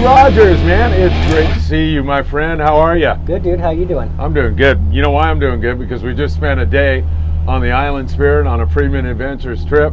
Cody Rogers, man. It's great to see you, my friend. How are you? Good, dude. How you doing? I'm doing good. You know why I'm doing good? Because we just spent a day on the Island Spirit on a Freeman Adventures trip,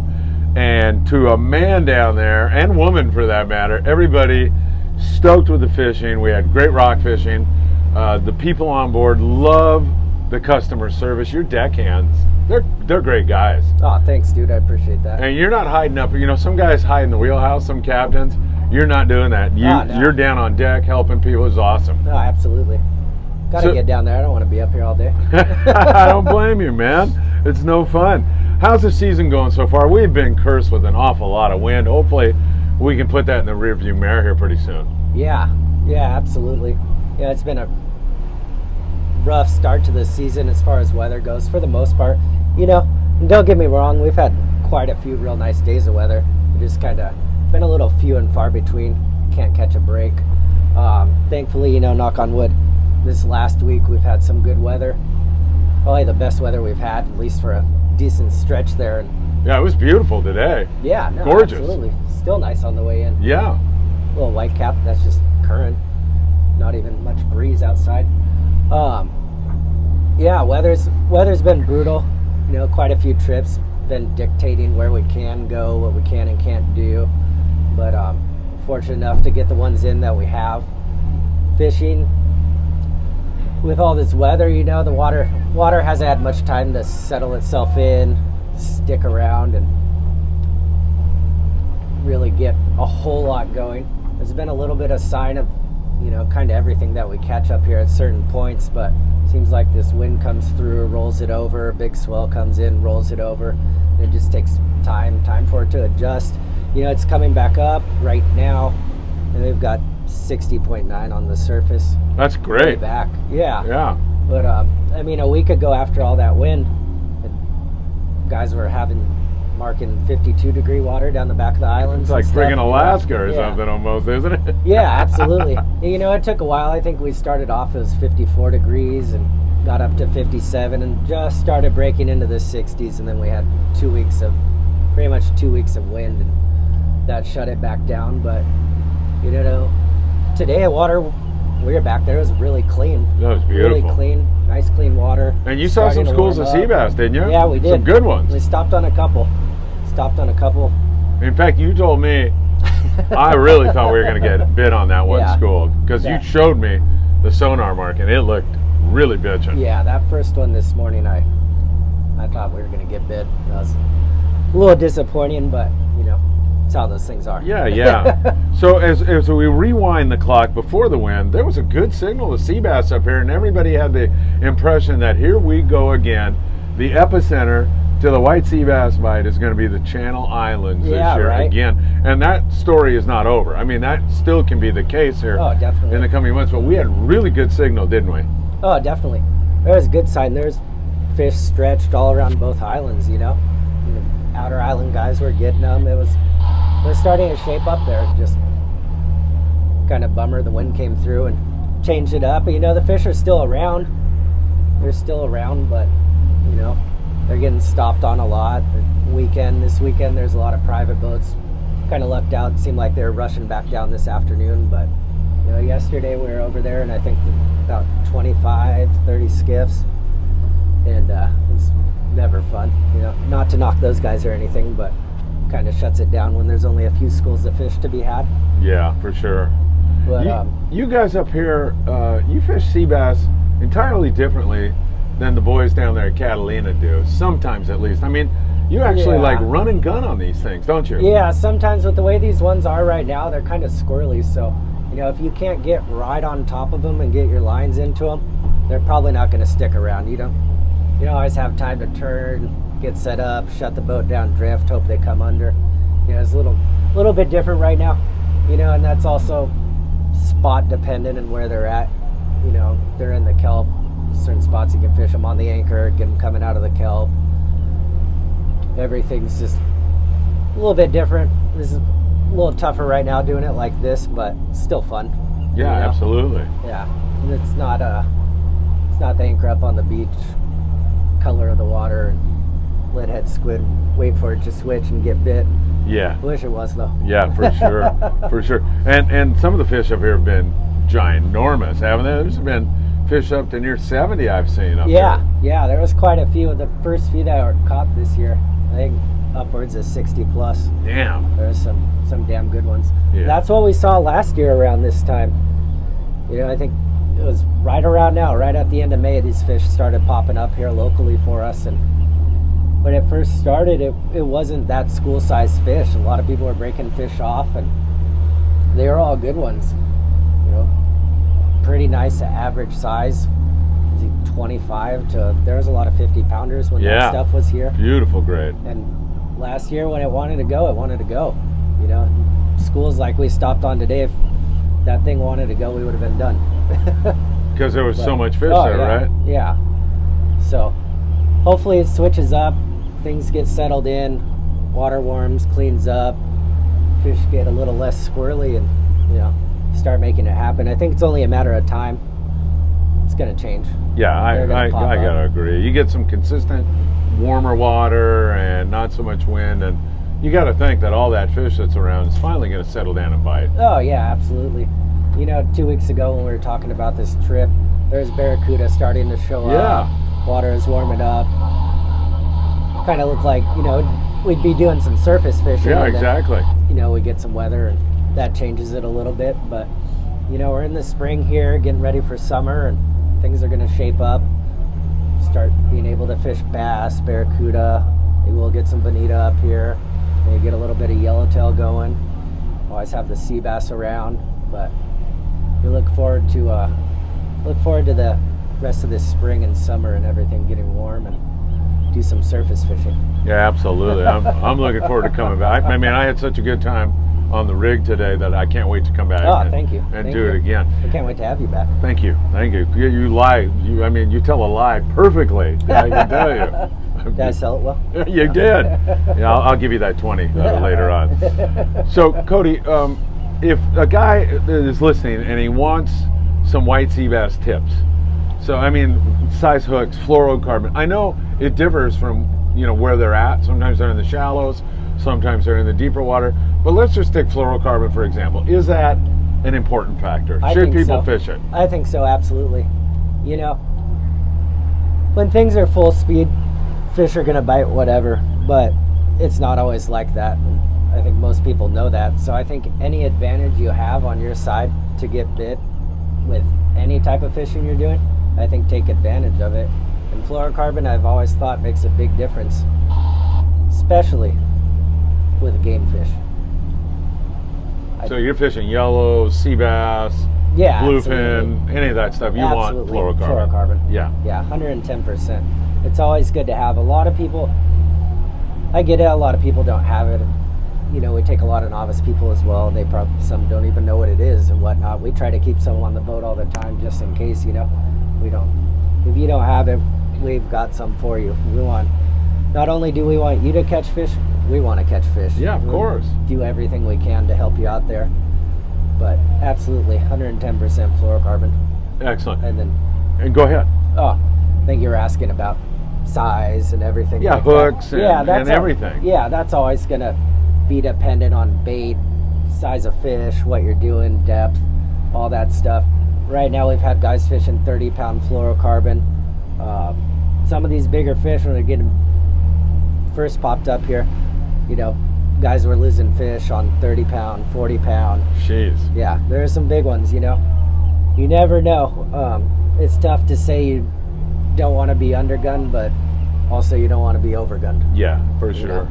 and to a man down there, and woman for that matter, everybody stoked with the fishing. We had great rock fishing. The people on board love the customer service. Your deckhands, they're great guys. Oh, thanks, dude. I appreciate that. And you're not hiding up. You know, some guys hide in the wheelhouse, some captains. You're not doing that. You're down on deck helping people. It's awesome. No, absolutely. Gotta get down there. I don't want to be up here all day. I don't blame you, man. It's no fun. How's the season going so far? We've been cursed with an awful lot of wind. Hopefully we can put that in the rearview mirror here pretty soon. Yeah, absolutely. Yeah, it's been a rough start to the season as far as weather goes for the most part. You know, and don't get me wrong, we've had quite a few real nice days of weather. It just kind of been a little few and far between. Can't catch a break. Thankfully, you know, knock on wood, this last week we've had some good weather. Probably the best weather we've had, at least for a decent stretch there. And yeah, it was beautiful today. Yeah, no, gorgeous. Absolutely. Still nice on the way in. Yeah. A little white cap, that's just current. Not even much breeze outside. Yeah, weather's been brutal. You know, quite a few trips been dictating where we can go, what we can and can't do. But fortunate enough to get the ones in that we have. Fishing with all this weather, you know, the water hasn't had much time to settle itself in, stick around, and really get a whole lot going. There's been a little bit of sign of, you know, kind of everything that we catch up here at certain points, but seems like this wind comes through, rolls it over, a big swell comes in, rolls it over, and it just takes time for it to adjust. You know, it's coming back up right now, and we've got 60.9 on the surface. That's great. Back. Yeah. But I mean, a week ago after all that wind, guys were marking 52-degree water down the back of the island. It's like friggin' Alaska or something almost, isn't it? Yeah, absolutely. You know, it took a while. I think we started off as 54 degrees and got up to 57 and just started breaking into the 60s, and then we had pretty much 2 weeks of wind, and that shut it back down. But you know, today water, we were back there, it was really clean. That was beautiful. Really clean, nice clean water. And you saw some schools of sea bass, didn't you? Yeah, we did. Some good ones. We stopped on a couple. In fact, you told me, I really thought we were going to get bit on that one school, because you showed me the sonar mark, and it looked really bitchin'. Yeah, that first one this morning, I thought we were going to get bit. That was a little disappointing, but, you know, that's how those things are. Yeah. So as we rewind the clock before the wind, there was a good signal of sea bass up here, and everybody had the impression that here we go again. The epicenter to the white sea bass bite is going to be the Channel Islands this year again. And that story is not over. I mean, that still can be the case here in the coming months, but we had really good signal, didn't we? Oh, definitely. There was a good sign. There's fish stretched all around both islands, you know. The outer island guys were getting them. They're starting to shape up there. Just kind of bummer the wind came through and changed it up. But, you know, the fish are still around. They're still around, but, you know, they're getting stopped on a lot. This weekend, there's a lot of private boats. Kind of lucked out. It seemed like they were rushing back down this afternoon, but, you know, yesterday we were over there, and I think about 25, 30 skiffs, and it's never fun, you know, not to knock those guys or anything, but kind of shuts it down when there's only a few schools of fish to be had. Yeah, for sure. But you guys up here, you fish sea bass entirely differently than the boys down there at Catalina do, sometimes at least. I mean, you actually like run and gun on these things, don't you? Yeah, sometimes with the way these ones are right now, they're kind of squirrely, so, you know, if you can't get right on top of them and get your lines into them, they're probably not going to stick around. You don't always have time to turn, get set up, shut the boat down, drift, hope they come under. You know, it's a little bit different right now, you know, and that's also spot dependent and where they're at. You know, they're in the kelp. Certain spots you can fish them on the anchor, get them coming out of the kelp. Everything's just a little bit different. This is a little tougher right now doing it like this, but still fun. Yeah, you know? Absolutely. Yeah, and it's not the anchor up on the beach, color of the water, and leadhead squid, wait for it to switch and get bit. Yeah. Wish it was though. Yeah, for sure, for sure. And some of the fish up here have been ginormous, haven't they? There's been fish up to near 70 I've seen up Yeah, yeah. There was quite a few of the first few that were caught this year. I think upwards of 60 plus. there. Damn. There's some damn good ones. Yeah. That's what we saw last year around this time. You know, I think it was right around now, right at the end of May, these fish started popping up here locally for us. And when it first started, it wasn't that school-sized fish. A lot of people were breaking fish off, and they were all good ones. You know, pretty nice average size. 25 to, there was a lot of 50 pounders when that stuff was here. Beautiful grade. And last year when it wanted to go, it wanted to go. You know, schools like we stopped on today, if that thing wanted to go, we would have been done. Because there was so much fish there, yeah, right? Yeah. So hopefully it switches up, things get settled in, water warms, cleans up, fish get a little less squirrely, and you know, start making it happen. I think it's only a matter of time. It's going to change. Yeah, I gotta agree. You get some consistent warmer water and not so much wind, and you got to think that all that fish that's around is finally going to settle down and bite. Oh yeah, absolutely. You know, 2 weeks ago when we were talking about this trip, there's barracuda starting to show up. Water is warming up. Kind of look like, you know, we'd be doing some surface fishing. Yeah, exactly. Then, you know, we get some weather and that changes it a little bit. But, you know, we're in the spring here, getting ready for summer, and things are going to shape up. Start being able to fish bass, barracuda. Maybe we'll get some bonita up here. Maybe get a little bit of yellowtail going. Always have the sea bass around, but we look forward to the rest of this spring and summer and everything getting warm, and do some surface fishing. Yeah, absolutely. I'm looking forward to coming back. I mean, I had such a good time on the rig today that I can't wait to come back. Thank you. And do it again. I can't wait to have you back. Thank you. You lie. I mean, you tell a lie perfectly. I can tell you. Did I sell it well? You did. Yeah, I'll give you that 20 later on. So, Cody, if a guy is listening and he wants some white sea bass tips, so I mean, size hooks, fluorocarbon. I know it differs from, you know, where they're at. Sometimes they're in the shallows, sometimes they're in the deeper water. But let's just take fluorocarbon for example. Is that an important factor? Should people fish it? I think so, absolutely. You know, when things are full speed, fish are gonna bite whatever, but it's not always like that. I think most people know that. So I think any advantage you have on your side to get bit with any type of fishing you're doing, I think take advantage of it. And fluorocarbon, I've always thought, makes a big difference, especially with game fish. So you're fishing yellow, sea bass, bluefin, any of that stuff. You want fluorocarbon. Yeah. Yeah, 110%. It's always good to have. A lot of people, I get it, a lot of people don't have it. You know, we take a lot of novice people as well. They probably, some don't even know what it is and whatnot. We try to keep some on the boat all the time just in case, you know. If you don't have it, we've got some for you. Not only do we want you to catch fish, we want to catch fish. Yeah, of course. Do everything we can to help you out there. But absolutely, 110% fluorocarbon. Excellent. And go ahead. Oh, I think you were asking about size and everything. Yeah, like hooks and everything. Yeah, that's always going to be dependent on bait, size of fish, what you're doing, depth, all that stuff. Right now we've had guys fishing 30-pound fluorocarbon. Some of these bigger fish, when they're getting first popped up here, you know, guys were losing fish on 30-pound, 40-pound. Jeez. Yeah, there are some big ones, you know. You never know. It's tough to say you don't want to be undergunned, but also you don't want to be overgunned. Yeah, for sure.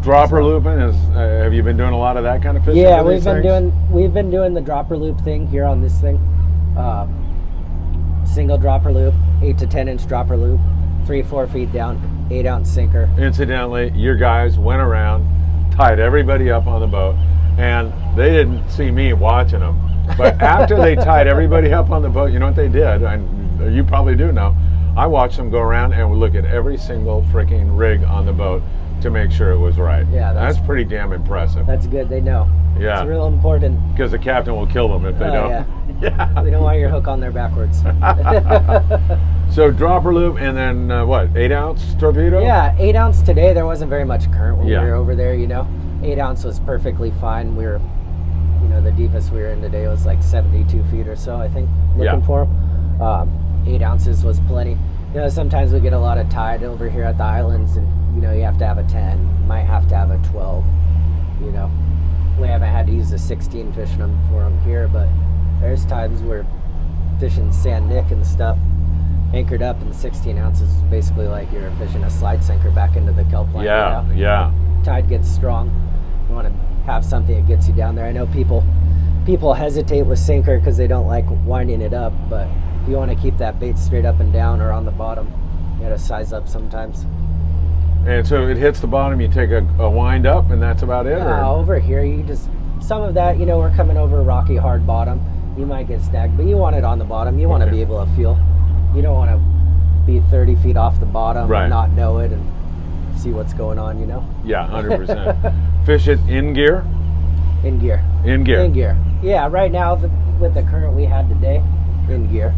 Dropper looping is. Have you been doing a lot of that kind of fishing? Yeah, we've been doing the dropper loop thing here on this thing. Single dropper loop, 8 to 10 inch dropper loop, 3-4 feet down, 8-ounce sinker. Incidentally, your guys went around, tied everybody up on the boat, and they didn't see me watching them. But after they tied everybody up on the boat, you know what they did? And you probably do know. I watched them go around and look at every single freaking rig on the boat to make sure it was right. Yeah, that's pretty damn impressive. That's good. They know. Yeah, it's real important. Because the captain will kill them if they don't. Yeah. Yeah. We don't want your hook on there backwards. So dropper loop, and then what? 8-ounce torpedo? Yeah, 8-ounce today. There wasn't very much current when we were over there, you know. 8 ounce was perfectly fine. We were, you know, the deepest we were in today was like 72 feet or so, I think, looking for them. 8 ounces was plenty. You know, sometimes we get a lot of tide over here at the islands, and, you know, you have to have a 10, you might have to have a 12, you know. We haven't had to use a 16 fishing them for them here, but there's times where fishing San Nick and stuff, anchored up in 16 ounces is basically like you're fishing a slide sinker back into the kelp line. Yeah, you know? yeah. Tide gets strong. You want to have something that gets you down there. I know people hesitate with sinker because they don't like winding it up, but if you want to keep that bait straight up and down or on the bottom, you gotta size up sometimes. And so it hits the bottom, you take a wind up, and that's about it? Or? Over here, you just, some of that, you know, we're coming over a rocky, hard bottom. You might get snagged, but you want it on the bottom. You want to be able to feel. You don't want to be 30 feet off the bottom and not know it and see what's going on, you know? Yeah, 100%. Fish it in gear? In gear. In gear. In gear. Yeah, right now, with the current we had today, in gear.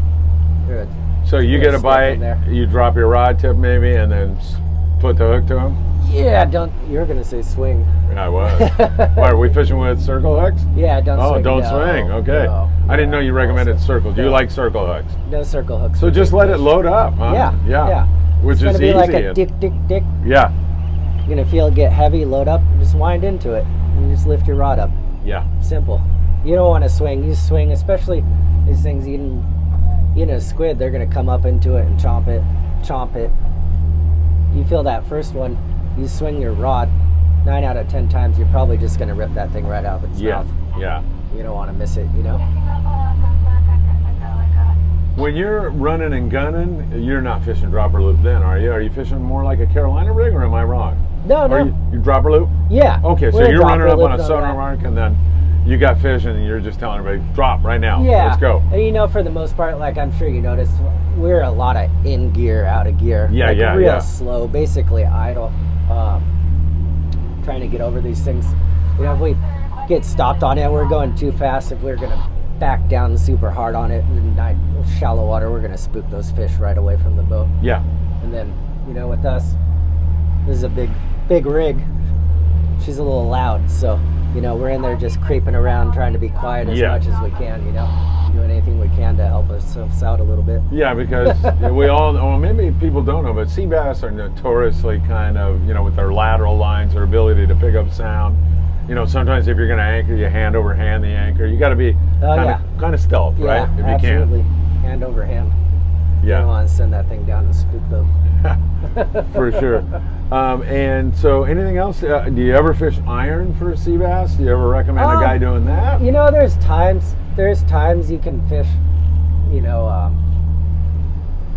So you get a bite, you drop your rod tip maybe, and then put the hook to him? Yeah, you're going to say swing. Yeah, I was. Why, are we fishing with circle hooks? Yeah, don't swing. Oh, don't swing. Okay. No, I didn't know you recommended circle. Do you like circle hooks? No circle hooks. So just let it load up, huh? Yeah. Which it's is be easy. Like a dick. Yeah. You're going to feel it get heavy, load up, just wind into it. And you just lift your rod up. Yeah. Simple. You don't want to swing. You swing, especially these things eating a squid, they're going to come up into it and chomp it. You feel that first one, you swing your rod, 9 out of 10 times, you're probably just going to rip that thing right out of its mouth. Yeah. You don't want to miss it, you know? When you're running and gunning, you're not fishing dropper loop then, are you? Are you fishing more like a Carolina rig, or am I wrong? No. You dropper loop? Yeah. Okay, so you're running up on a sonar mark, and then you got fish, and you're just telling everybody, drop right now. Yeah. Let's go. And you know, for the most part, like I'm sure you noticed, we're a lot of in gear, out of gear. Yeah, like real slow, basically idle. Trying to get over these things. You know, if we get stopped on it, we're going too fast. If we're gonna back down super hard on it in shallow water, we're gonna spook those fish right away from the boat. Yeah. And then, you know, with us, this is a big rig. She's a little loud, so, you know, we're in there just creeping around trying to be quiet as much as we can, you know, doing anything we can to help ourselves out a little bit. Yeah, because we all, well, maybe people don't know, but sea bass are notoriously kind of, you know, with their lateral lines, their ability to pick up sound. You know, sometimes if you're going to anchor, you hand over hand the anchor. You got to be kind of stealth, right? If absolutely. you can. Hand over hand. Yeah. You don't want to send that thing down and spook them. For sure. And so anything else? Do you ever fish iron for sea bass? Do you ever recommend a guy doing that? You know, there's times you can fish, you know,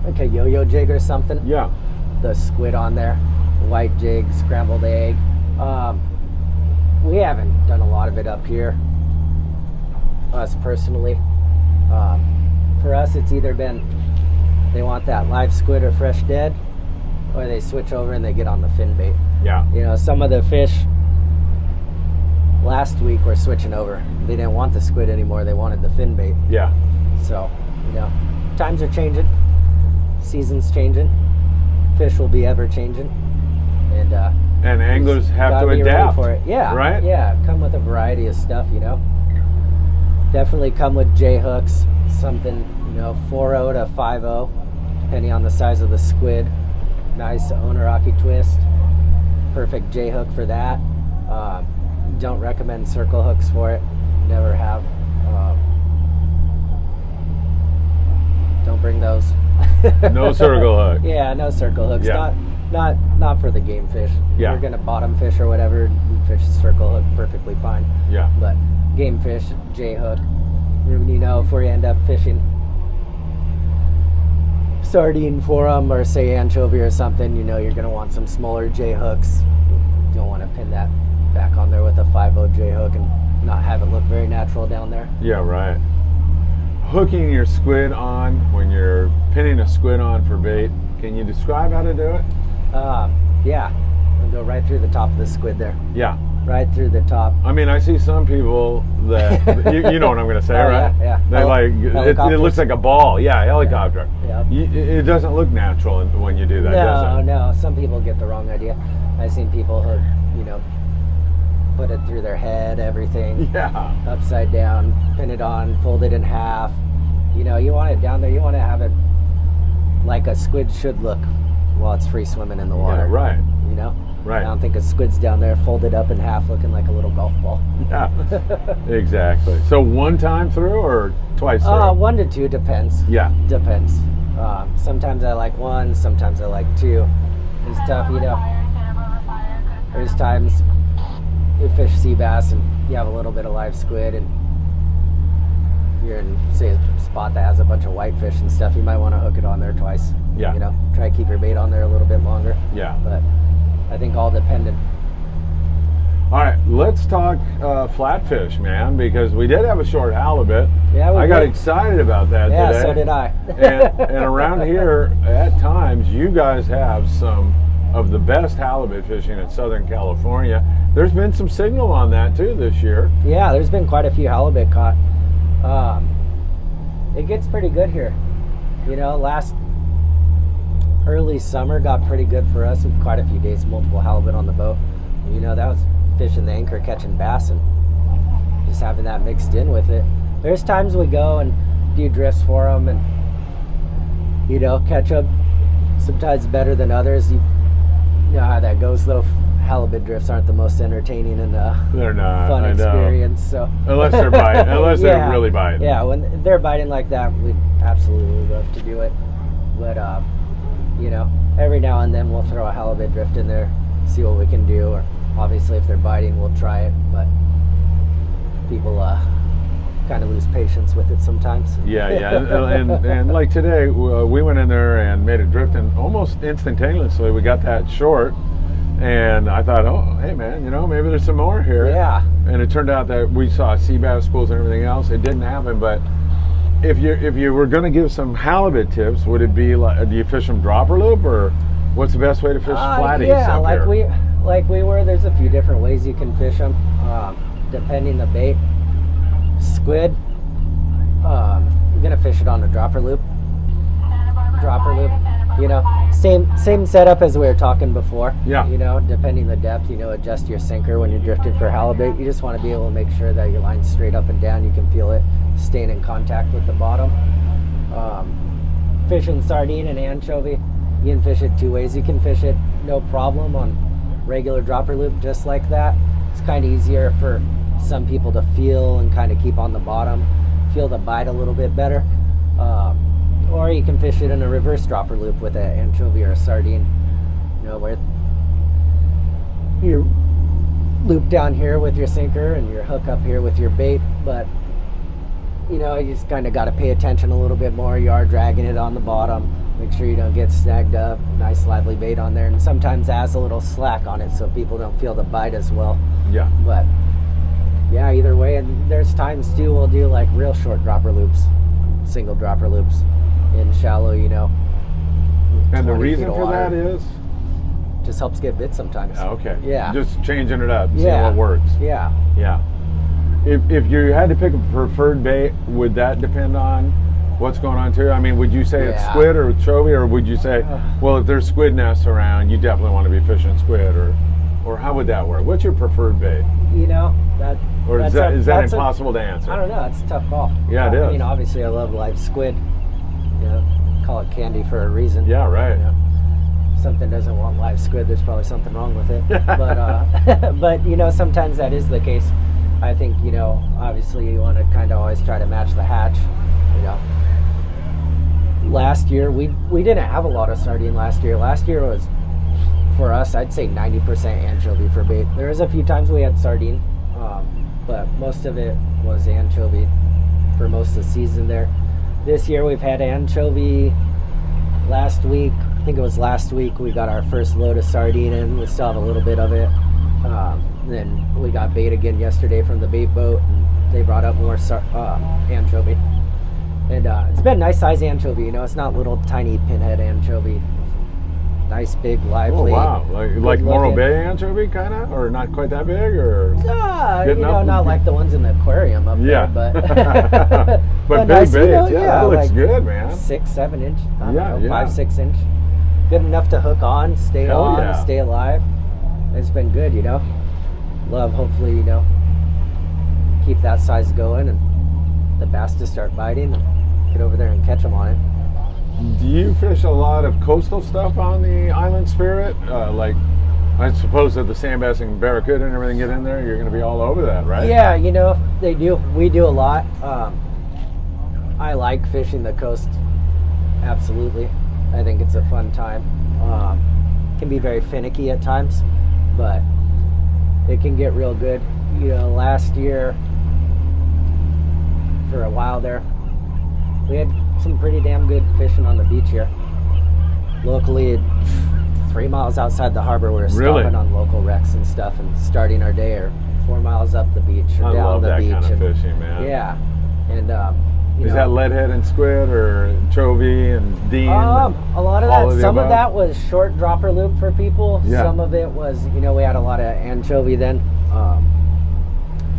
like a yo-yo jig or something. Yeah. The squid on there, white jig, scrambled egg. We haven't done a lot of it up here, us personally. For us, it's either been they want that live squid or fresh dead, or they switch over and they get on the fin bait. Yeah. You know, some of the fish last week were switching over. They didn't want the squid anymore. They wanted the fin bait. Yeah. So, you know, times are changing. Season's changing. Fish will be ever changing. And anglers have to adapt for it. Yeah. Right? Yeah. Come with a variety of stuff, you know. Definitely come with J hooks, something, you know, 4.0 to 5.0, depending on the size of the squid. Nice Onoraki twist. Perfect J hook for that. Don't recommend circle hooks for it. Never have. Don't bring those. No circle hook. Yeah, no circle hooks. Yeah. Not for the game fish. Yeah. If you're gonna bottom fish or whatever, you fish a circle hook perfectly fine. Yeah. But game fish, J hook. You know, if we end up fishing sardine for them or say anchovy or something, you know, you're gonna want some smaller J hooks. You don't want to pin that back on there with a 5.0 J hook and not have it look very natural down there. Yeah, right. Hooking your squid on when you're pinning a squid on for bait, can you describe how to do it? Yeah. I'll go right through the top of the squid there. Yeah. Right through the top. I mean, I see some people that, you know what I'm going to say, right? Yeah. They it looks like a ball. Yeah, helicopter. Yeah. It doesn't look natural when you do that, does it? No. Some people get the wrong idea. I've seen people hook, you know, put it through their head, everything. Yeah. Upside down, pin it on, fold it in half. You know, you want it down there, you want to have it like a squid should look while it's free swimming in the water. Yeah, right. You know? Right. I don't think a squid's down there folded up in half looking like a little golf ball. Yeah, exactly. So one time through or twice through? 1 to 2 depends. Yeah. Depends. Sometimes I like 1, sometimes I like 2. It's tough, you know. There's times you fish sea bass and you have a little bit of live squid and you're in, say, a spot that has a bunch of whitefish and stuff, you might want to hook it on there twice. Yeah. You know, try to keep your bait on there a little bit longer. Yeah. But I think all dependent. All right, let's talk flatfish, man, because we did have a short halibut. Yeah, we I got did. excited about that Yeah, today. so did I. and around here, at times, you guys have some of the best halibut fishing in Southern California. There's been some signal on that too this year. Yeah, there's been quite a few halibut caught. It gets pretty good here. You know, early summer got pretty good for us. With quite a few days, multiple halibut on the boat. You know, that was fishing the anchor, catching bass, and just having that mixed in with it. There's times we go and do drifts for them, and you know, catch up. Sometimes better than others. You know how that goes, though. Halibut drifts aren't the most entertaining and They're not. fun I know. experience. So Unless they're biting, unless Yeah. they're really biting. yeah, when they're biting like that, we'd absolutely love to do it. But you know, every now and then we'll throw a halibut drift in there, see what we can do. Or obviously, if they're biting, we'll try it. But people kind of lose patience with it sometimes. Yeah, and like today, we went in there and made a drift, and almost instantaneously we got that short. And I thought, oh, hey man, you know, maybe there's some more here. Yeah. And it turned out that we saw sea bass schools and everything else. It didn't happen, but if you were going to give some halibut tips, would it be like, do you fish them dropper loop, or what's the best way to fish flatties Yeah, up here? like we were. There's a few different ways you can fish them, depending the bait. Squid, you're gonna fish it on a dropper loop. You know, same setup as we were talking before. Yeah. You know, depending the depth, you know, adjust your sinker when you're drifting for halibut. You just want to be able to make sure that your line's straight up and down. You can feel it staying in contact with the bottom. Fishing sardine and anchovy, you can fish it 2 ways. You can fish it no problem on regular dropper loop, just like that. It's kind of easier for some people to feel and kind of keep on the bottom, feel the bite a little bit better. Or you can fish it in a reverse dropper loop with an anchovy or a sardine. You know, where you loop down here with your sinker and your hook up here with your bait, but you know, you just kind of got to pay attention a little bit more. You are dragging it on the bottom. Make sure you don't get snagged up. Nice lively bait on there, and sometimes adds a little slack on it so people don't feel the bite as well. Yeah. But yeah, either way, and there's times too we'll do like real short dropper loops, single dropper loops in shallow, you know. And the 20 reason feet of for water. that is? Just helps get bit sometimes. Okay. Yeah. Just changing it up, seeing Yeah. what works. Yeah. Yeah. If you had to pick a preferred bait, would that depend on what's going on too? I mean, would you say it's Yeah. squid or chovy, or would you say, well, if there's squid nests around, you definitely want to be fishing squid, or how would that work? What's your preferred bait? You know, that. Or is that's that that's impossible to answer? I don't know. It's a tough call. Yeah, it I is. mean, obviously, I love live squid. You know, call it candy for a reason. Yeah, right. You know, if something doesn't want live squid, there's probably something wrong with it. But but you know, sometimes that is the case. I think, you know, obviously you want to kind of always try to match the hatch. You know, last year we didn't have a lot of sardine last year. Last year was, for us, I'd say 90% anchovy for bait. There was a few times we had sardine, but most of it was anchovy for most of the season there. This year we've had anchovy. Last week, I think it was last week, we got our first load of sardine in. We still have a little bit of it. Then we got bait again yesterday from the bait boat, and they brought up more anchovy. And it's been nice size anchovy, you know, it's not little tiny pinhead anchovy. Nice big lively. Oh wow, like Morro looking. Bay anchovy kind of, or not quite that big, or You Getting know, up? not like the ones in the aquarium up Yeah. there, but but big nice, baits. you know, yeah, that looks like good, man. 6, 7 inch. I don't Yeah, know, yeah. 5, 6 inch. Good enough to hook on, stay Hell on, yeah. stay alive. It's been good, you know. love, hopefully, you know, keep that size going and the bass to start biting and get over there and catch them on it. Do you fish a lot of coastal stuff on the Island Spirit? Like, I suppose that the sand bass and barracuda and everything get in there, you're going to be all over that, right? Yeah, you know, they do. We do a lot. I like fishing the coast. Absolutely. I think it's a fun time. Can be very finicky at times, but it can get real good. You know, last year, for a while there, we had some pretty damn good fishing on the beach here. Locally, 3 miles outside the harbor, we were stopping on local wrecks and stuff and starting our day, or 4 miles up the beach or down the beach. I love that kind of fishing, man. Yeah, and is that leadhead and squid or anchovy and dean? A lot of that. Some of that was short dropper loop for people. Yeah. Some of it was, you know, we had a lot of anchovy then.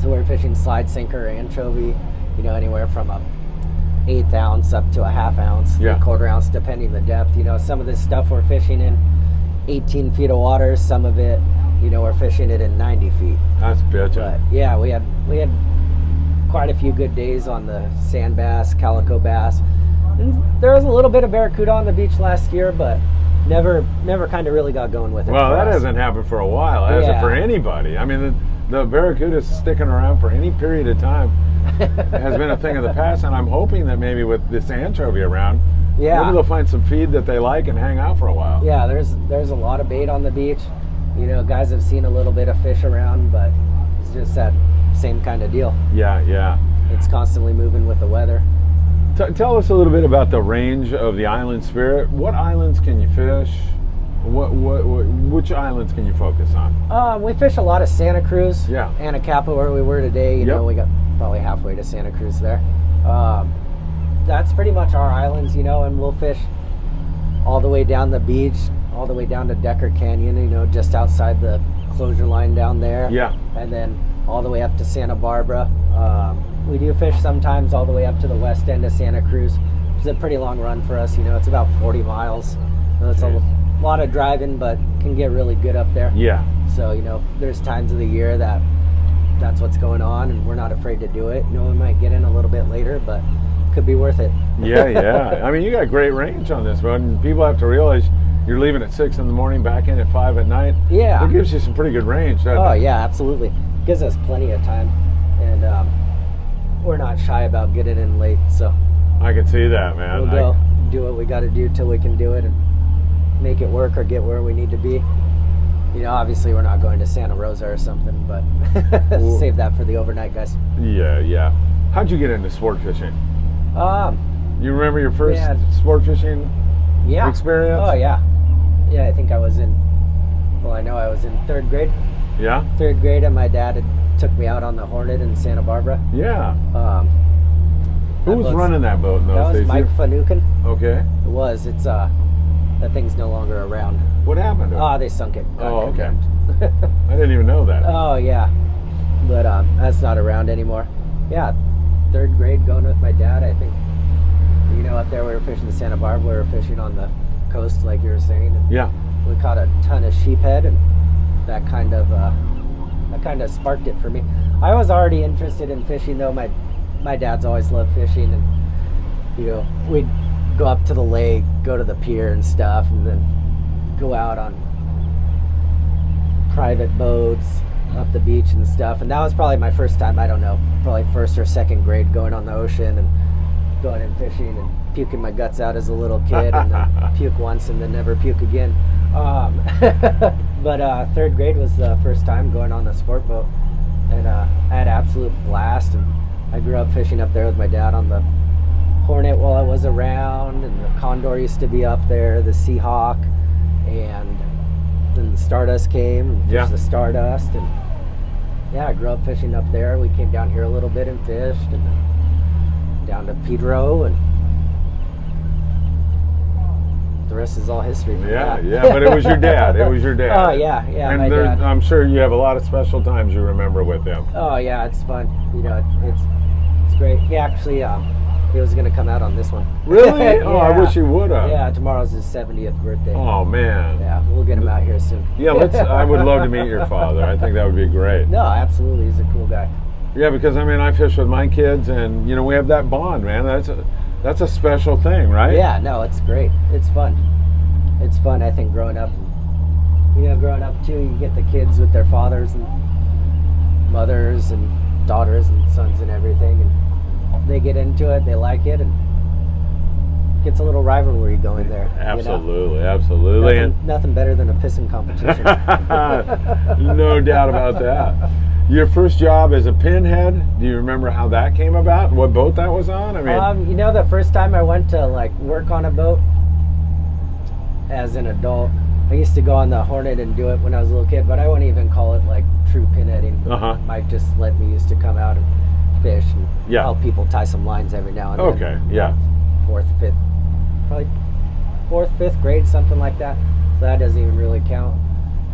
So we were fishing slide sinker anchovy, you know, anywhere from a 1/8 ounce up to a 1/2 ounce, 3/4 ounce, depending the depth. You know, some of this stuff we're fishing in 18 feet of water. Some of it, you know, we're fishing it in 90 feet. That's bitchin'. But yeah, we had quite a few good days on the sand bass, calico bass. And there was a little bit of barracuda on the beach last year, but never kind of really got going with it. Well, that hasn't happened for a while, has it, for anybody? I mean, the barracuda sticking around for any period of time has been a thing of the past, and I'm hoping that maybe with this anchovy around, maybe they'll find some feed that they like and hang out for a while. Yeah, there's a lot of bait on the beach. You know, guys have seen a little bit of fish around, but it's just that same kind of deal. Yeah. It's constantly moving with the weather. Tell us a little bit about the range of the Island Spirit. What islands can you fish? Which islands can you focus on? We fish a lot of Santa Cruz, Yeah. Anacapa, where we were today. You know, we got probably halfway to Santa Cruz there. That's pretty much our islands, you know, and we'll fish all the way down the beach, all the way down to Decker Canyon, you know, just outside the closure line down there. Yeah. And then all the way up to Santa Barbara. We do fish sometimes all the way up to the west end of Santa Cruz, which is a pretty long run for us. You know, it's about 40 miles. It's a lot of driving, but can get really good up there. Yeah. So, you know, there's times of the year that's what's going on, and we're not afraid to do it. You know, we might get in a little bit later, but could be worth it. Yeah. I mean, you got great range on this boat, and people have to realize you're leaving at 6 in the morning, back in at 5 at night. Yeah. It gives you some pretty good range, doesn't it? Yeah, absolutely. Gives us plenty of time, and we're not shy about getting in late, so I can see that, man. We'll go do what we got to do till we can do it and make it work or get where we need to be. You know, obviously we're not going to Santa Rosa or something, but save that for the overnight guys. Yeah. How'd you get into sport fishing? You remember your first sport fishing experience? Oh, yeah. Yeah, I think I was in 3rd grade. Yeah? 3rd grade, and my dad took me out on the Hornet in Santa Barbara. Yeah. Who was running that boat in those days? That was Mike Fanukin. Okay. It was. It's that thing's no longer around. What happened to it? They sunk it. Oh, okay. I didn't even know that. Oh, yeah. But that's not around anymore. Yeah, 3rd grade, going with my dad, I think. You know, up there we were fishing in Santa Barbara. We were fishing on the coast, like you were saying. And yeah. We caught a ton of sheephead, and that kind of sparked it for me. I was already interested in fishing, though. My dad's always loved fishing, and you know, we'd go up to the lake, go to the pier and stuff, and then go out on private boats up the beach and stuff. And that was probably my first time, I don't know, probably 1st or 2nd grade, going on the ocean and going and fishing and puking my guts out as a little kid, and then puke once and then never puke again. But 3rd grade was the first time going on the sport boat, and I had absolute blast. And I grew up fishing up there with my dad on the Hornet while I was around, and the Condor used to be up there, the Seahawk, and then the Stardust came and fished the Stardust, and I grew up fishing up there. We came down here a little bit and fished, and then down to Pedro, and the rest is all history. Yeah, but it was your dad. Oh, yeah. And my dad. I'm sure you have a lot of special times you remember with him. Oh, yeah, it's fun. You know, it's great. He actually, He was gonna come out on this one. Really? Oh, I Yeah. wish he would have. Yeah, tomorrow's his 70th birthday. Oh man. Yeah, we'll get him out here soon. Yeah, I would love to meet your father. I think that would be great. No, absolutely, he's a cool guy. Yeah, because I mean, I fish with my kids, and you know, we have that bond, man. That's a special thing, right? Yeah, no, it's great. It's fun. It's fun. I think growing up too, you get the kids with their fathers and mothers and daughters and sons and everything, and they get into it, they like it, and gets a little rivalry going there. Absolutely, absolutely. Nothing better than a pissing competition. No doubt about that. Your first job as a pinhead, do you remember how that came about? What boat that was on? I mean, the first time I went to like work on a boat as an adult, I used to go on the Hornet and do it when I was a little kid, but I wouldn't even call it like true pinheading. Mike just let me used to come out and fish and help people tie some lines every now and then. Okay, yeah. Probably fourth, fifth grade, something like that. So that doesn't even really count.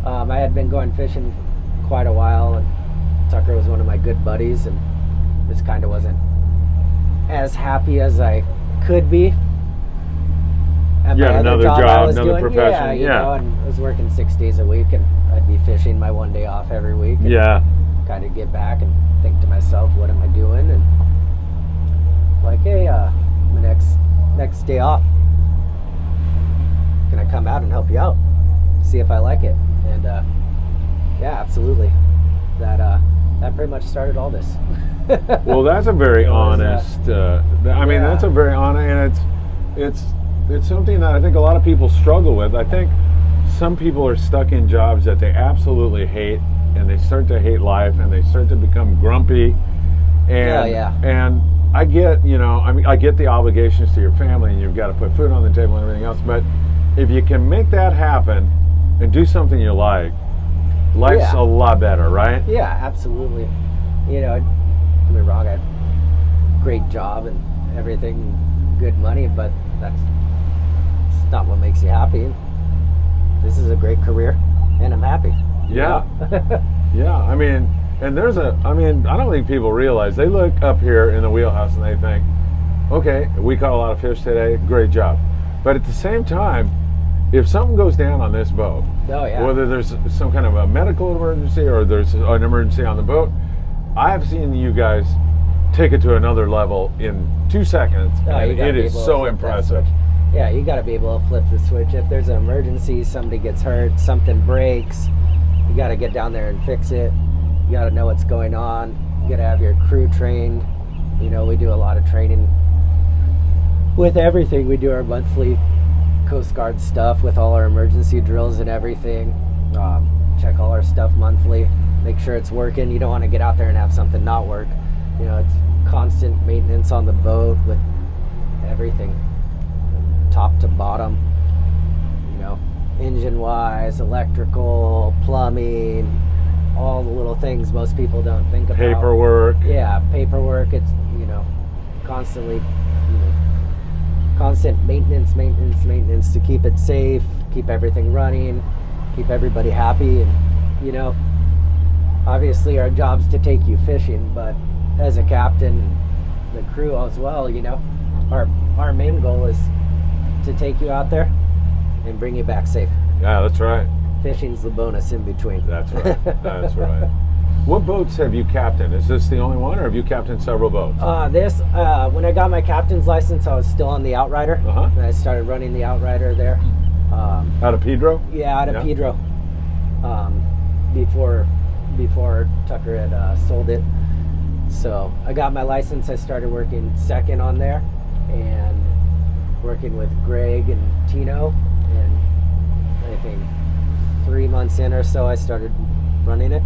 I had been going fishing quite a while, and Tucker was one of my good buddies, and just kind of wasn't as happy as I could be. At my other job, another profession. Yeah, you know, and I was working 6 days a week, and I'd be fishing my one day off every week. And kind of get back and think to myself, what am I doing? And like, hey, my next day off, can I come out and help you out? See if I like it. And yeah, absolutely. That pretty much started all this. Well, that's a very honest. I mean, that's a very honest, and it's something that I think a lot of people struggle with. I think some people are stuck in jobs that they absolutely hate, and they start to hate life, and they start to become grumpy. And and I get, I get the obligations to your family, and you've got to put food on the table and everything else. But if you can make that happen and do something you like, life's a lot better, right? Yeah, absolutely. Don't get me wrong, I had a great job and everything, good money, but that's not what makes you happy. This is a great career, and I'm happy. Yeah. Yeah, I mean, and I don't think people realize, they look up here in the wheelhouse and they think, okay, we caught a lot of fish today, great job. But at the same time, if something goes down on this boat, whether there's some kind of a medical emergency or there's an emergency on the boat, I've seen you guys take it to another level in 2 seconds, and it is so impressive. Yeah, you got to be able to flip the switch. If there's an emergency, somebody gets hurt, something breaks, you got to get down there and fix it. You got to know what's going on. You got to have your crew trained. We do a lot of training with everything. We do our monthly Coast Guard stuff with all our emergency drills and everything. Check all our stuff monthly, make sure it's working. You don't want to get out there and have something not work. It's constant maintenance on the boat with everything, top to bottom, engine wise, electrical, plumbing, all the little things most people don't think about. Paperwork. Yeah, paperwork. It's constantly constant maintenance to keep it safe, keep everything running, keep everybody happy. And obviously our job's to take you fishing, but as a captain, the crew as well, our main goal is to take you out there and bring you back safe. Yeah, that's right. Fishing's the bonus in between. That's right. That's right. What boats have you captained? Is this the only one, or have you captained several boats? When I got my captain's license, I was still on the Outrider. And I started running the Outrider there. Out of Pedro? Yeah, out of Pedro. Before Tucker had sold it. So I got my license. I started working second on there, and working with Greg and Tino. And I think 3 months in or so, I started running it.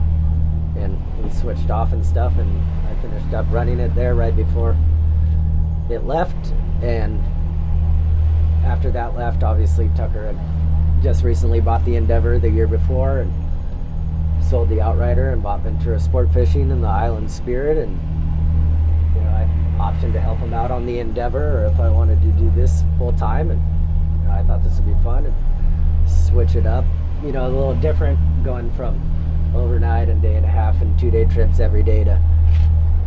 And we switched off and stuff, and I finished up running it there right before it left. And after that left, obviously Tucker had just recently bought the Endeavor the year before, and sold the Outrider and bought Ventura Sportfishing and the Island Spirit. And I optioned to help him out on the Endeavor, or if I wanted to do this full time. And I thought this would be fun and switch it up. A little different, going from overnight and day and a half and 2 day trips every day to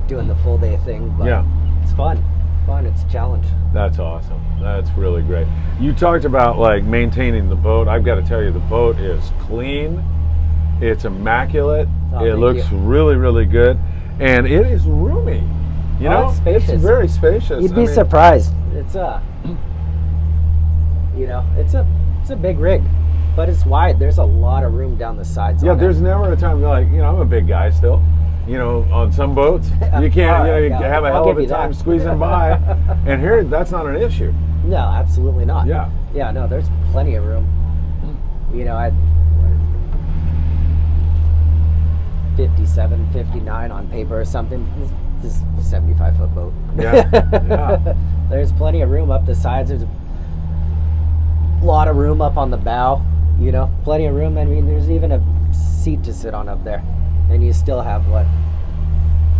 doing the full day thing. But it's fun. fun. It's a challenge. That's awesome. That's really great. You talked about like maintaining the boat. I've got to tell you, the boat is clean. It's immaculate. Oh, It thank looks you. really, really good, and it is roomy. You know, It's spacious. It's very spacious. You'd be surprised. It's you know, it's a big rig, but it's wide. There's a lot of room down the sides. Yeah, on there's it. never a time like, you know, I'm a big guy still. You know, on some boats, you can't, you know, you have a I'll hell of give a you time that. squeezing by, and here that's not an issue. No, absolutely not. Yeah. Yeah, no, there's plenty of room. You know, I 57, 59 on paper or something. This is a 75-foot boat. Yeah, yeah. There's plenty of room up the sides. There's a lot of room up on the bow. You know, plenty of room. I mean, there's even a seat to sit on up there, and you still have what,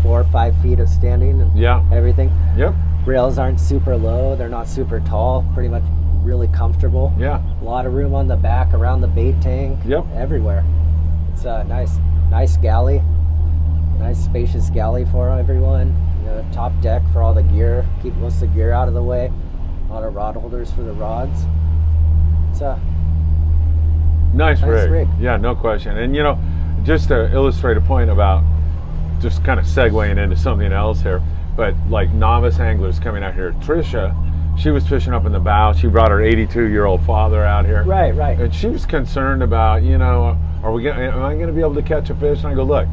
4 or 5 feet of standing and Yeah. everything. Yep. Rails aren't super low. They're not super tall. Pretty much really comfortable. Yeah. A lot of room on the back, around the bait tank. Yep. Everywhere. It's a nice galley. Nice spacious galley for everyone. You know, top deck for all the gear. Keep most of the gear out of the way. A lot of rod holders for the rods. It's a Nice Nice rig. Yeah, no question. And you know, just to illustrate a point about just kind of segueing into something else here, but like novice anglers coming out here, Trisha, she was fishing up in the bow. She brought her 82-year-old father out here. right. And she was concerned about, you know, am I going to be able to catch a fish? And I go, look,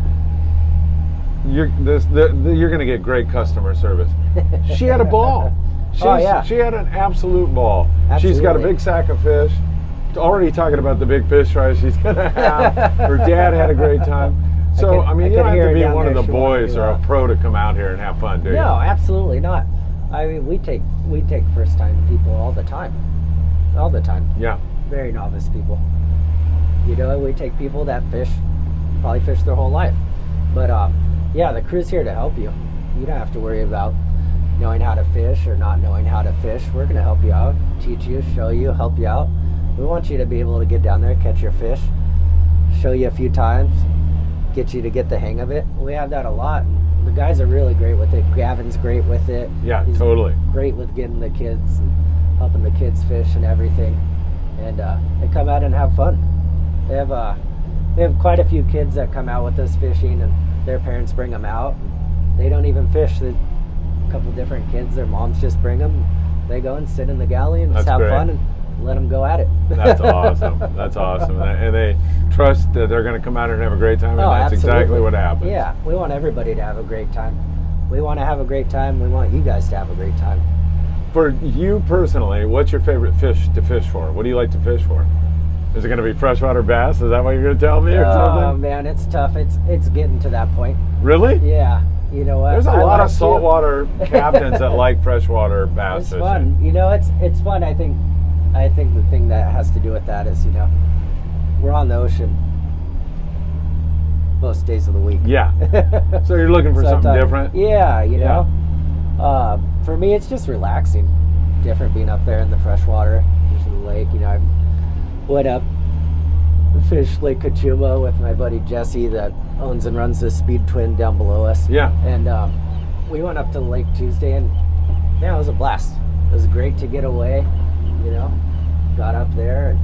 you're going to get great customer service. She had a ball. Yeah. She had an absolute ball. She's got a Absolutely. big sack of fish. Already talking about the big fish fries she's going to have. Her dad had a great time. So, I mean, you don't have to be one of the boys or a pro to come out here and have fun, do you? No, absolutely not. I mean, we take first time people all the time. All the time. Yeah. Very novice people. You know, we take people that probably fish their whole life. But yeah, the crew's here to help you. You don't have to worry about knowing how to fish or not knowing how to fish. We're going to help you out, teach you, show you, help you out. We want you to be able to get down there, catch your fish, show you a few times, get you to get the hang of it. We have that a lot. The guys are really great with it. Gavin's great with it. Yeah, He's totally. great with getting the kids and helping the kids fish and everything. And they come out and have fun. They have quite a few kids that come out with us fishing, and their parents bring them out. They don't even fish. There's a couple different kids. Their moms just bring them. They go and sit in the galley and just That's have great. fun and let them go at it. That's awesome. That's awesome. And they trust that they're going to come out here and have a great time, and that's exactly absolutely. what happens. Yeah, we want everybody to have a great time. We want to have a great time. We want you guys to have a great time. For you personally, what's your favorite fish to fish for? What do you like to fish for? Is it going to be freshwater bass? Is that what you're going to tell me or Oh something? man, it's tough. It's getting to that point. Really? Yeah, you know what? There's a I lot of like to- saltwater captains that like freshwater bass It's fishing. fun. You know, it's fun. I think the thing that has to do with that is, you know, we're on the ocean most days of the week. Yeah. So you're looking for something different? Yeah, you know. For me, it's just relaxing. Different being up there in the freshwater, fishing the lake. You know, I went up, fished Lake Cachuma with my buddy Jesse that owns and runs the Speed Twin down below us. Yeah. And we went up to the lake Tuesday, and yeah, it was a blast. It was great to get away, you know. Got up there and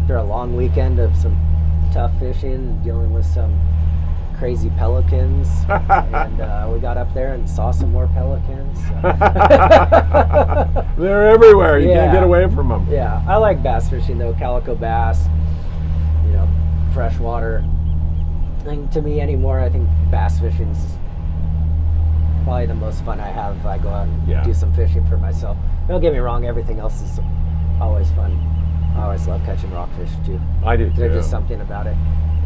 after a long weekend of some tough fishing, dealing with some crazy pelicans, and we got up there and saw some more pelicans. So. They're everywhere. You can't Yeah. get away from them. Yeah, I like bass fishing though, calico bass, you know, freshwater. And to me anymore, I think bass fishing is probably the most fun I have if I go out and Yeah. do some fishing for myself. Don't get me wrong, everything else is always fun. I always love catching rockfish too. I do too. There's just something about it.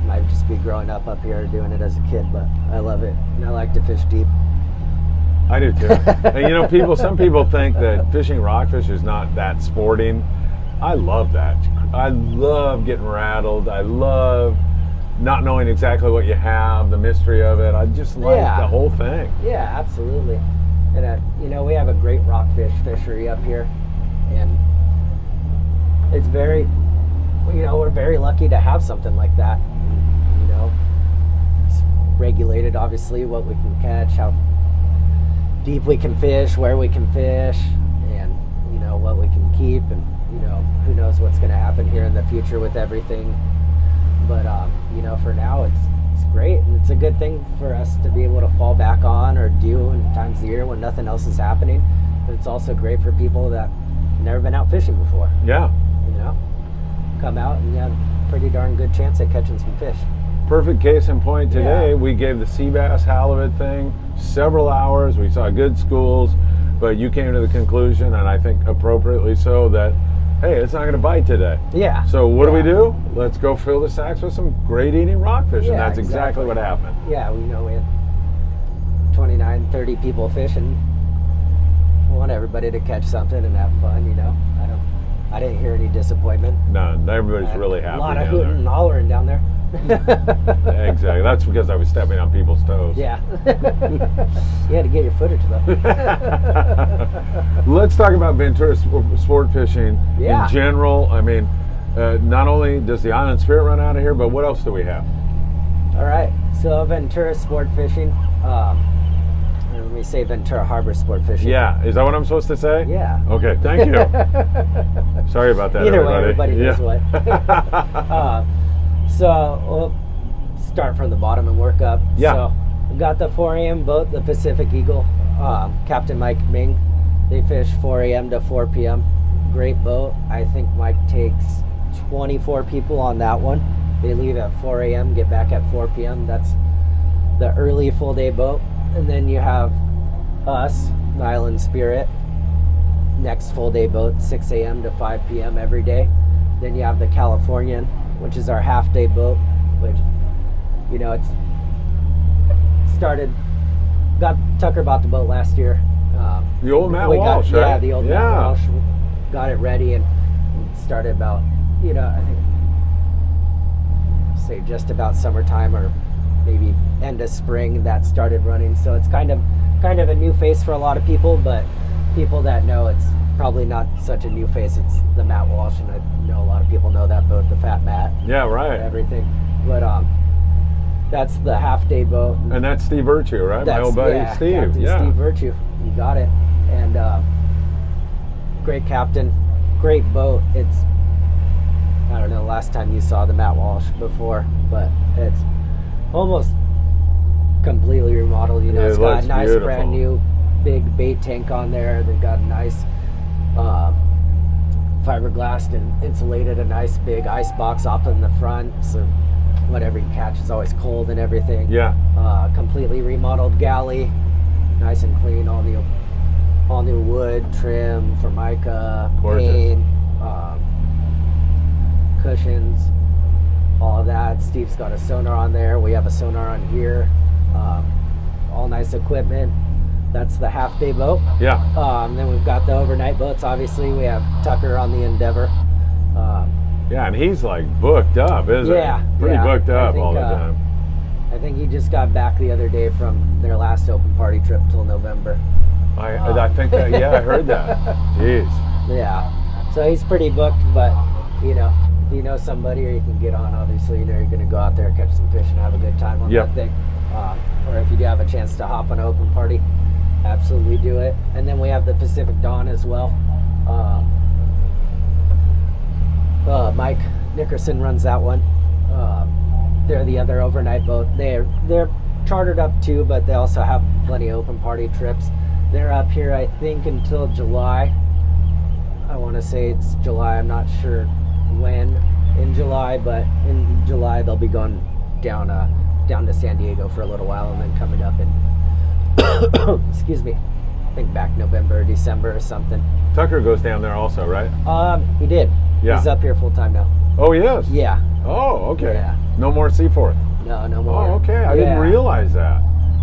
It might just be growing up here doing it as a kid, but I love it. And I like to fish deep. I do too. And you know, some people think that fishing rockfish is not that sporting. I love that. I love getting rattled. I love not knowing exactly what you have, the mystery of it. I just like Yeah. the whole thing. Yeah, absolutely. And you know, we have a great rockfish fishery up here, and it's very, you know, we're very lucky to have something like that. You know, it's regulated, obviously, what we can catch, how deep we can fish, where we can fish, and you know what we can keep, and you know who knows what's going to happen here in the future with everything. But you know, for now it's great, and it's a good thing for us to be able to fall back on or do in times of the year when nothing else is happening. But it's also great for people that have never been out fishing before. Yeah. You know, come out and you have a pretty darn good chance at catching some fish. Perfect case in point today. Yeah. We gave the sea bass halibut thing several hours. We saw good schools, but you came to the conclusion, and I think appropriately so, that hey, it's not going to bite today. Yeah. So what do? Let's go fill the sacks with some great eating rockfish, and Yeah, that's exactly what happened. Yeah, we know we had 29, 30 people fishing. We want everybody to catch something and have fun, you know. I didn't hear any disappointment. None. Everybody's really happy. A lot of down hooting and hollering down there. there. Exactly. That's because I was stepping on people's toes. Yeah. You had to get your footage though. Let's talk about Ventura sport fishing Yeah. in general. I mean, not only does the Island Spirit run out of here, but what else do we have? All right. So Ventura sport fishing. Let me say Ventura Harbor Sportfishing. Yeah. Is that what I'm supposed to say? Yeah. Okay. Thank you. Sorry about that, Either everybody. way, everybody knows what. So we'll start from the bottom and work up. Yeah. So we got the 4 a.m. boat, the Pacific Eagle, Captain Mike Ming. They fish 4 a.m. to 4 p.m. Great boat. I think Mike takes 24 people on that one. They leave at 4 a.m., get back at 4 p.m. That's the early full day boat. And then you have us, the Island Spirit, next full day boat, 6 a.m. to 5 p.m. every day. Then you have the Californian, which is our half day boat, which, you know, it's Tucker bought the boat last year. The old Matt Walsh, right? Yeah, the old Matt Walsh. Got it ready and started about, you know, I think, say just about summertime or maybe end of spring that started running. So it's kind of a new face for a lot of people, but people that know it's probably not such a new face. It's the Matt Walsh, and I know a lot of people know that boat, the Fat Matt. Yeah, right. And everything. But that's the half day boat. And that's Steve Virtue, right? My old buddy Steve. Captain Steve Virtue. You got it. And great captain, great boat. It's, I don't know, last time you saw the Matt Walsh before, but it's almost completely remodeled. You know, it's got a nice beautiful. brand new big bait tank on there. They've got a nice fiberglassed and insulated, a nice big ice box up in the front, so whatever you catch is always cold and everything. Yeah. Completely remodeled galley, nice and clean, all new wood, trim, formica, Gorgeous. paint, cushions, all of that. Steve's got a sonar on there. We have a sonar on here. All nice equipment. That's the half day boat. Yeah. Then we've got the overnight boats. Obviously, we have Tucker on the Endeavor. Yeah, and he's like booked up, isn't Yeah, he? Pretty yeah. booked up I think, all the time. I think he just got back the other day from their last open party trip till November. I think that, yeah, I heard that. Jeez. Yeah. So he's pretty booked, but you know, if you know somebody or you can get on, obviously, you know, you're going to go out there, catch some fish, and have a good time on Yep. that thing. Or if you do have a chance to hop on an open party, absolutely do it. And then we have the Pacific Dawn as well. Mike Nickerson runs that one. They're the other overnight boat. They're chartered up too, but they also have plenty of open party trips. They're up here, I think, until July. I want to say it's July. I'm not sure when in July, but in July they'll be going down to San Diego for a little while, and then coming up in excuse me, I think back November or December or something. Tucker goes down there also, right? He did. Yeah. He's up here full time now. Oh, he is? Yeah. Oh, okay. Yeah. No more Seaforth. No more. Oh, okay. I didn't realize that.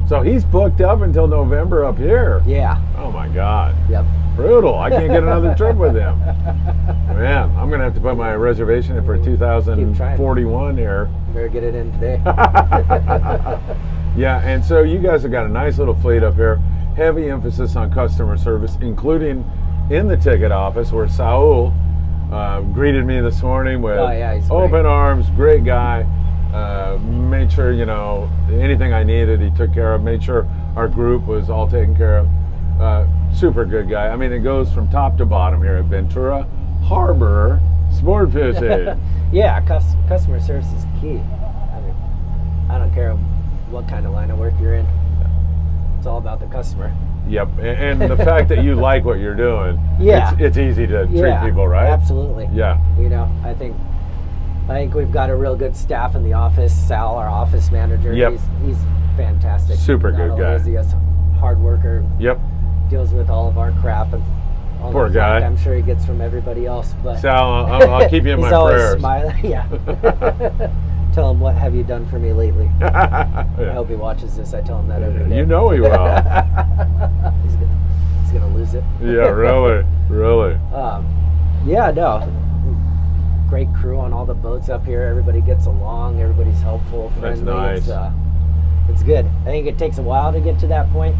So he's booked up until November up here. Yeah. Oh, my God. Yep. Brutal. I can't get another trip with him. Man, I'm going to have to put my reservation in for 2041 here. Better get it in today. Yeah, and so you guys have got a nice little fleet up here. Heavy emphasis on customer service, including in the ticket office where Saul greeted me this morning with he's open great. arms, great guy. Made sure, you know, anything I needed, he took care of. Made sure our group was all taken care of. Super good guy. I mean, it goes from top to bottom here at Ventura Harbor Sportfishing. Yeah, customer service is key. I mean, I don't care what kind of line of work you're in. It's all about the customer. Yep, and the fact that you like what you're doing, Yeah. it's easy to treat people, right? Absolutely. Yeah. You know, I think we've got a real good staff in the office. Sal, our office manager, Yep. he's fantastic. Super Not good only guy. is he a hard worker, Yep. deals with all of our crap and all Poor the flack guy. I'm sure he gets from everybody else. But Sal, I'll keep you in he's my always prayers. smiling. Yeah. Tell him, what have you done for me lately? I Yeah. hope he watches this. I tell him that every day. You know he will. He's gonna lose it. Yeah, really. Yeah, no. Great crew on all the boats up here. Everybody gets along. Everybody's helpful, friendly. That's nice. It's good. I think it takes a while to get to that point,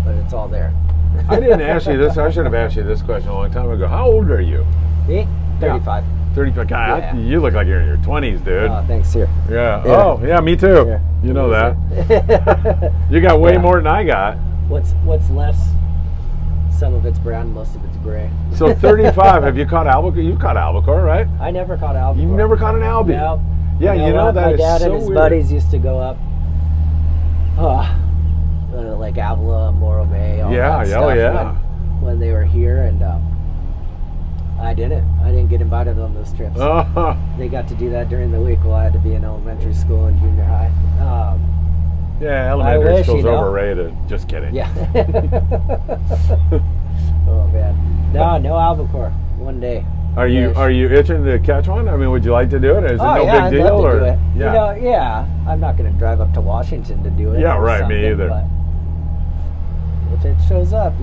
but it's all there. I didn't ask you this. I should have asked you this question a long time ago. How old are you? Me? 35. 35. God, Yeah. you look like you're in your 20s, dude. Oh, thanks, here. Yeah. Yeah. Oh, yeah, me too. Yeah. You know that. that. You got way Yeah. more than I got. What's less? Some of it's brown, most of it's gray. So 35. Have you caught albacore? You've caught albacore, right? I never caught albacore. You've never caught an albie? No. Yeah, you know what? that My is dad so and his weird. buddies used to go up, like Avila, Morro Bay, all Yeah, that yeah, stuff yeah. when they were here, and I didn't get invited on those trips. Oh, They got to do that during the week while I had to be in elementary school and junior high. yeah, elementary wish, school's you know. overrated. Just kidding. Yeah. Oh man, no albacore. One day. Are you itching to catch one? I mean, would you like to do it? Is it no yeah, big I'd deal? love to Or do it. yeah, You know, yeah. I'm not going to drive up to Washington to do it. Yeah, or right, me something, either. But if it shows up,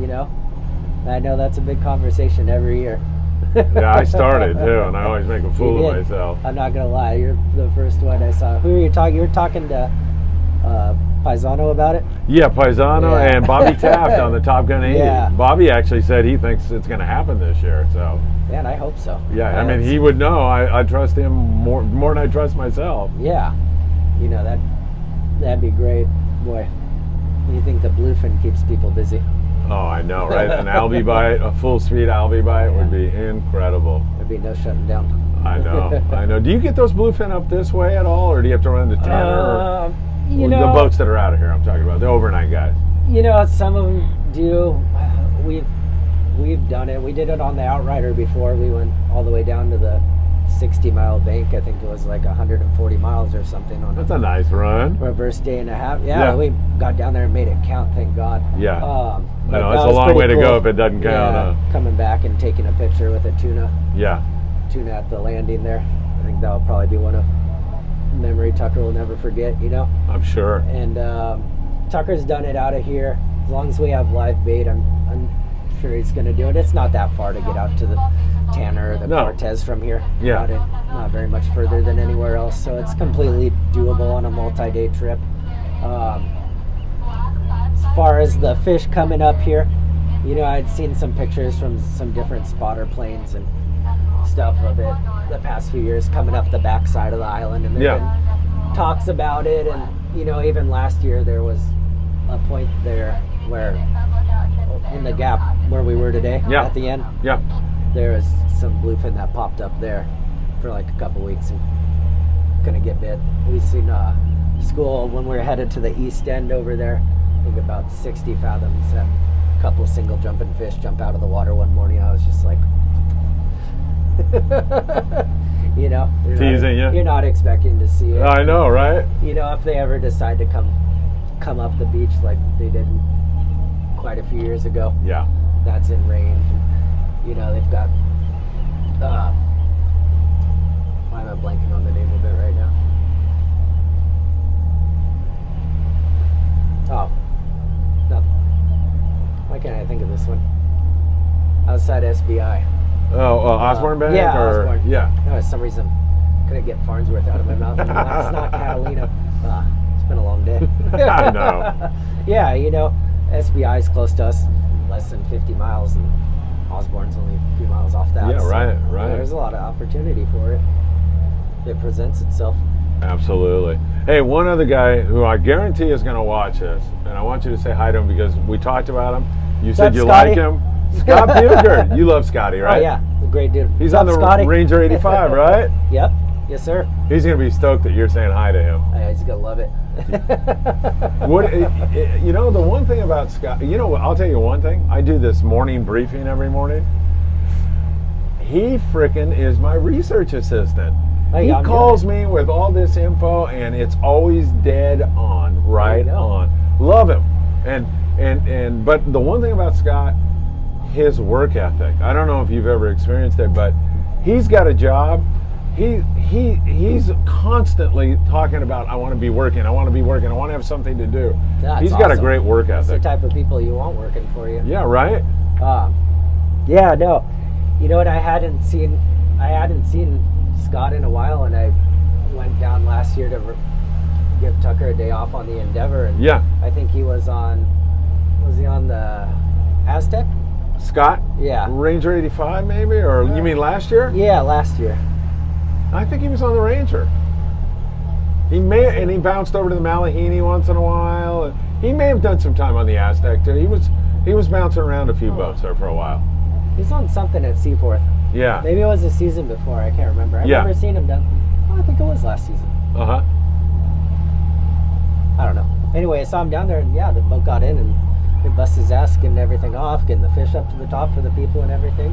I know that's a big conversation every year. yeah, I started too, and I always make a fool You of did. myself. I'm not going to lie. You're the first one I saw. Who are you talking? You were talking to Paisano about it? Yeah, Paisano Yeah. and Bobby Taft on the Top Gun 80. Yeah. Bobby actually said he thinks it's going to happen this year. So Man, I hope so. yeah, I mean, he would know. I trust him more than I trust myself. Yeah. That'd be great. Boy, you think the Bluefin keeps people busy. Oh, I know, right? An albie bite, a full speed albie bite would be incredible. There'd be no shutting down. I know. Do you get those bluefin up this way at all, or do you have to run to Tanner? You Or know, the boats that are out of here, I'm talking about, the overnight guys. Some of them do. We've done it. We did it on the Outrider before. We went all the way down to the 60-mile bank. I think it was like 140 miles or something on That's a a nice run. reverse day and a half. Yeah, Yeah. we got down there and made it count, thank God. Yeah. But I know, that it's a was long pretty way to cool. go if it doesn't count. Yeah, coming back and taking a picture with a tuna Yeah. at the landing there. I think that'll probably be one of memory Tucker will never forget, I'm sure. And Tucker's done it out of here. As long as we have live bait, I'm sure he's going to do it. It's not that far to get out to the Tanner or the No. Cortez from here. Yeah. Not very much further than anywhere else. So it's completely doable on a multi-day trip. As far as the fish coming up here, I'd seen some pictures from some different spotter planes and stuff of it the past few years coming up the backside of the island, and there've been talks about it. And even last year there was a point there where in the gap where we were today at the end, there was some bluefin that popped up there for like a couple weeks and couldn't get bit. We seen school when we were headed to the east end over there, I think about 60 fathoms, had a couple single jumping fish jump out of the water one morning. I was just like Teasing you. You're not expecting to see it. I know, right? If they ever decide to come up the beach like they did quite a few years ago, Yeah. that's in range. They've got why am I blanking on the name of it right now? Oh, no. Why can't I think of this one? Outside SBI. Oh, Osborne Bank? Yeah, or, Osborne. Yeah. No, for some reason, couldn't get Farnsworth out of my mouth. That's not Catalina. It's been a long day. I know. Yeah, SBI is close to us, less than 50 miles, and Osborne's only a few miles off that. Yeah, so, right. There's a lot of opportunity for it. It presents itself. Absolutely. Hey, one other guy who I guarantee is going to watch this, and I want you to say hi to him because we talked about him, You What's said up, you Scotty? like him? Scott Bucher. You love Scotty, right? Oh, yeah. He's a great dude. He's What's on up, the Scotty? Ranger 85, right? Yep. Yes, sir. He's going to be stoked that you're saying hi to him. Oh, yeah, he's going to love it. You know, the one thing about Scott, you know what, I'll tell you one thing. I do this morning briefing every morning. He frickin' is my research assistant. Hey, He I'm calls me with all this info, and it's always dead on, right go. on. Love him. But the one thing about Scott, his work ethic. I don't know if you've ever experienced it, but he's got a job. He's constantly talking about, I want to be working, I want to be working, I want to have something to do. That's He's got a awesome. great work That's the ethic. type of people you want working for you. Yeah, right? Yeah, no. You know what? I hadn't seen Scott in a while, and I went down last year to give Tucker a day off on the Endeavor, and Yeah. I think he was on the Aztec? Scott? Yeah. Ranger 85 maybe? Or you mean last year? Yeah, last year. I think he was on the Ranger. He bounced over to the Malahini once in a while. He may have done some time on the Aztec too. He was bouncing around a few boats there for a while. He's on something at Seaforth. Yeah. Maybe it was the season before. I can't remember. I've Yeah. never seen him done. Oh, I think it was last season. Uh-huh. I don't know. Anyway, I saw him down there, and yeah, the boat got in, and they busted his ass getting everything off, getting the fish up to the top for the people and everything.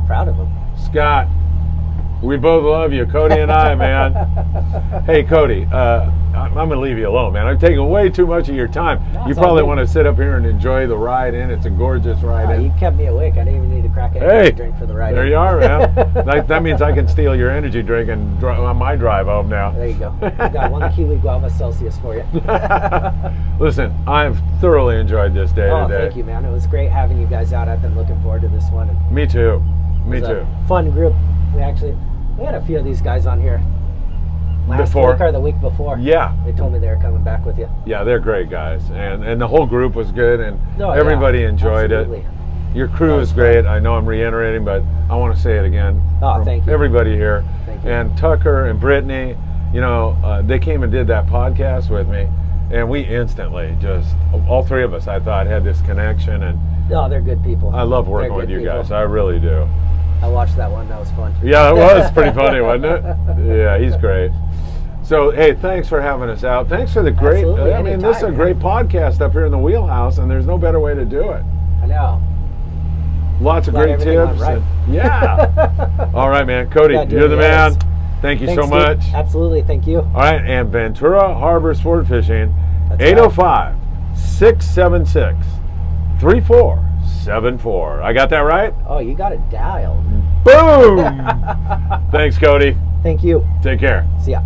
Proud of him. Scott, we both love you, Cody and I, man. Hey, Cody, I'm going to leave you alone, man. I'm taking way too much of your time. No, You it's all probably good. want to sit up here and enjoy the ride in. It's a gorgeous ride Oh, in. you kept me awake. I didn't even need to crack any Hey, drink for the ride. there in. you are, man. that means I can steal your energy drink and on my drive home now. There you go. I got one Kiwi Guava Celsius for you. Listen, I've thoroughly enjoyed this day Oh, today. thank you, man. It was great having you guys out. I've been looking forward to this one. And Me too. Me it was too. a fun group. We had a few of these guys on here last Before? week or the week before. Yeah. They told me they were coming back with you. Yeah, they're great guys. And the whole group was good, and Oh, yeah. everybody enjoyed Absolutely. it. Your crew That is was great. I know I'm reiterating, but I want to say it again. Oh, from thank you. everybody here. Thank you. And Tucker and Brittany, they came and did that podcast with me, and we instantly all three of us, I thought, had this connection, and Oh, they're good people. I love They're working with good you guys. people. I really do. I watched that one. That was fun. Yeah, it was pretty funny, wasn't it? Yeah, he's great. So, hey, thanks for having us out. Thanks for the great, Absolutely, this is a anytime, great podcast up here in the wheelhouse, and there's no better way to do it. I know. Lots of Glad great everything went tips. right. Yeah. All right, man. Cody, Yeah, dude, you're the man. yes. Thank you Thanks, so Steve. much. Absolutely. Thank you. All right, and Ventura Harbor Sportfishing, That's 805 676 3474. I got that right? Oh, you got it dialed. Boom! Thanks, Cody. Thank you. Take care. See ya.